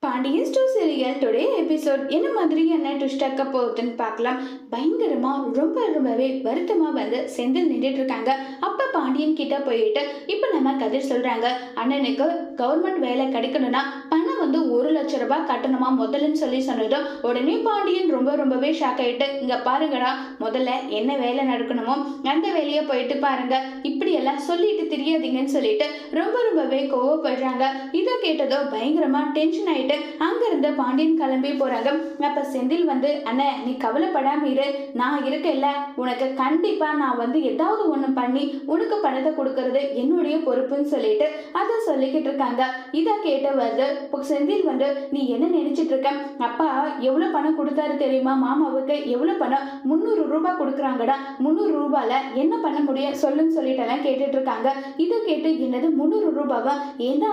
Pandian store serial today episode என்ன மாதிரியான twist ஆக்க போகுதுன்னு பார்க்கலாம். பயங்கரமா ரொம்பவே வருத்தமா வந்து செந்தில் நின்றுட்டு இருக்காங்க. அப்ப பாண்டியன் கிட்ட போயிட்டு இப்ப நம்ம கதிர் சொல்றாங்க, அண்ணனுக்கு கவர்மெண்ட் வேலை கிடைக்கணும்னா பணம் வந்து 1,00,000 ரூபாய் கட்டணுமா முதல்லன்னு சொன்னதும் உடனே பாண்டியன் ரொம்பவே ஷாக் ஆயிட்டு, இங்க பாருங்கடா, முதல்ல என்ன வேலை நடக்கணுமோ அந்த வேலையை போயிட்டு பாருங்க, இப்படி எல்லாம் சொல்லிட்டு தெரியாதீங்கன்னு சொல்லிட்டு ரொம்பவே கோவப்படுறாங்க. இதை கேட்டதோ பயங்கரமா டென்ஷன் ஆயிட்டு அங்க இருந்த பாண்டியன் கிளம்பி போறாங்க. அப்ப செந்தில் வந்து, அண்ணே நீ கவலைப்படாம இரு, நான் இருக்கேல்ல, உனக்கு கண்டிப்பா நான் வந்து ஏதாவது ஒண்ணு பண்ணி உனக்கு பணத்தை கொடுக்கறது என்னுடைய பொறுப்புன்னு சொல்லிட்டு அதை சொல்லிக்கிட்டு இருக்காங்க. இதை கேட்ட வந்து செந்தில் வந்து, நீ என்ன நினைச்சிட்டு இருக்க, அப்பா எவ்வளவு பணம் கொடுத்தாரு தெரியுமா, மாமாவுக்கு எவ்வளவு பணம், 300 ரூபாய் கொடுக்குறாங்கடா, 300 ரூபாயில என்ன பண்ண முடியும் சொல்லுன்னு சொல்லிட்டு எல்லாம் கேட்டுட்டு இருக்காங்க. இதை கேட்டு, என்னது 300 ரூபாவா, ஏன்னா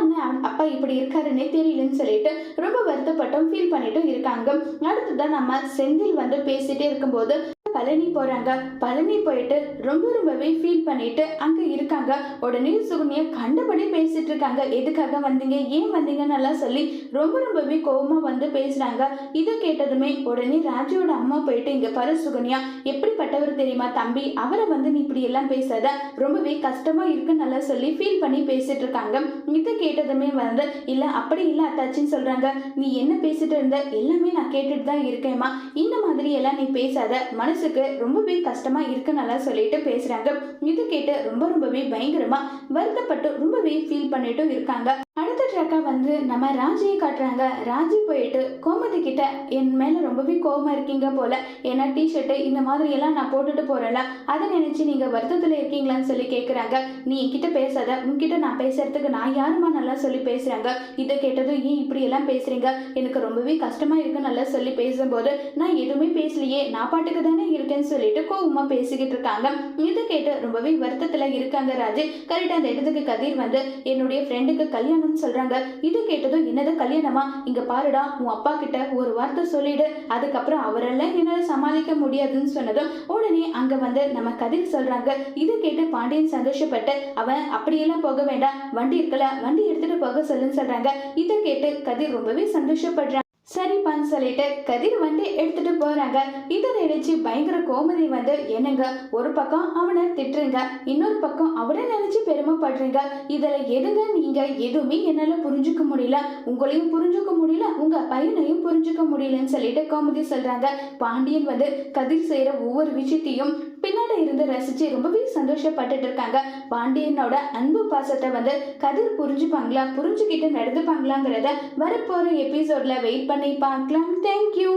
அப்பா இப்படி இருக்காருன்னே தெரியலன்னு சொல்லிட்டு ரொம்ப வருத்தப்பட்டும் ஃபீல் பண்ணிட்டும் இருக்காங்க. அடுத்ததான் நம்ம செந்தில் வந்து பேசிட்டே இருக்கும்போது பழனி போறாங்க. பழனி போயிட்டு ரொம்பவே ஃபீல் பண்ணிட்டு அங்க இருக்காங்க. உடனே சுகன்யா கண்டபடி பேசிட்டு இருக்காங்க. எதுக்காக வந்தீங்க, ஏன் வந்தீங்கன்னு எல்லாம் சொல்லி ரொம்பவே கோபமா வந்து பேசுறாங்க. இதை கேட்டதுமே உடனே ராஜியோட அம்மா போயிட்டு, இங்க பாரு சுகன்யா, எப்படிப்பட்டவர் தெரியுமா தம்பி, அவரை வந்து நீ இப்படி எல்லாம் பேசாத, ரொம்பவே கஷ்டமா இருக்குன்னு நல்லா சொல்லி ஃபீல் பண்ணி பேசிட்டு இருக்காங்க. இதை கேட்டதுமே வந்து, இல்ல அப்படி இல்ல அத்தாச்சின்னு சொல்றாங்க, நீ என்ன பேசிட்டு இருந்த எல்லாமே நான் கேட்டுட்டு தான் இருக்கேம்மா, இந்த மாதிரி எல்லாம் நீ பேசாத, மனசுக்கு ரொம்பவே கஷ்டமா இருக்குன்னு நல்லா சொல்லிட்டு பேசுறாங்க. இது கேட்டு ரொம்பவே பயங்கரமா வருத்தப்பட்டு ரொம்பவே ஃபீல் பண்ணிட்டும் இருக்காங்க. அடுத்த ட்ராக்கா வந்து நம்ம ராஜியை காட்டுறாங்க. ராஜி போயிட்டு கோமதி கிட்ட, என் மேல ரொம்பவே கோபமா இருக்கீங்க போல, ஏன்னா டிஷர்ட்டு இந்த மாதிரி எல்லாம் நான் போட்டுட்டு போறேன்ல, அதை நினைச்சு நீங்க வருத்தத்துல இருக்கீங்களான்னு சொல்லி கேட்குறாங்க. நீ என்கிட்ட பேசாத, உன்கிட்ட நான் பேசுறதுக்கு நான் யாருமா நல்லா சொல்லி பேசுறாங்க. இதை கேட்டதும், ஏன் இப்படி எல்லாம் பேசுறீங்க, எனக்கு ரொம்பவே கஷ்டமா இருக்குன்னு நல்லா சொல்லி பேசும்போது, நான் எதுவுமே பேசலையே, நான் பாட்டுக்கு தானே இருக்கேன்னு சொல்லிட்டு கோவமா பேசிக்கிட்டு இருக்காங்க. இதை கேட்டு ரொம்பவே வருத்தத்துல இருக்காங்க ராஜு. கரெக்டா அந்த இடத்துக்கு கதிர் வந்து, என்னுடைய ஃப்ரெண்டுக்கு கல்யாணம் சொல்றாங்க. இது கேட்டதும், என்னது கல்யாணமா, இங்க பாருடா, உன் அப்பா கிட்ட ஒரு வார்த்தை சொல்லிடு, அதுக்கப்புறம் அவரெல்லாம் என்னால சமாளிக்க முடியாதுன்னு சொன்னதும் உடனே அங்க வந்து நம்ம கதிர் சொல்றாங்க. இது கேட்டு பாண்டியன் சந்தோஷப்பட்டு, அவன் அப்படியெல்லாம் போக வேண்டாம், வண்டி இருக்கல, வண்டி எடுத்துட்டு போக சொல்லுன்னு சொல்றாங்க. இதை கேட்டு கதிர் ரொம்பவே சந்தோஷப்படுறாங்க. சரிப்பான்னு சொல்லிட்டு கதிர் வண்டி எடுத்துட்டு போறாங்க. இதை நினைச்சு பயங்கர கோமதி வந்து, என்னங்க ஒரு பக்கம் அவனை திட்டுறீங்க, இன்னொரு பக்கம் அவனை நினைச்சு பெருமைப்படுறீங்க, இதுல எதுங்க நீங்க எதுவுமே என்னால புரிஞ்சுக்க முடியல, உங்களையும் புரிஞ்சுக்க முடியல, உங்க பையனையும் புரிஞ்சுக்க முடியலன்னு சொல்லிட்டு கோமதி சொல்றாங்க. பாண்டியன் வந்து கதிர் செய்யற ஒவ்வொரு விஷயத்தையும் பின்னாடி இருந்து ரசிச்சு ரொம்பவே சந்தோஷப்பட்டுட்டு இருக்காங்க. பாண்டியனோட அன்பு பாசத்தை வந்து கதிர் புரிஞ்சுப்பாங்களா, புரிஞ்சுக்கிட்டு நடந்துப்பாங்களாங்கிறத வரப்போற எபிசோட்ல வெயிட் பண்ணி பார்க்கலாம். தேங்க்யூ.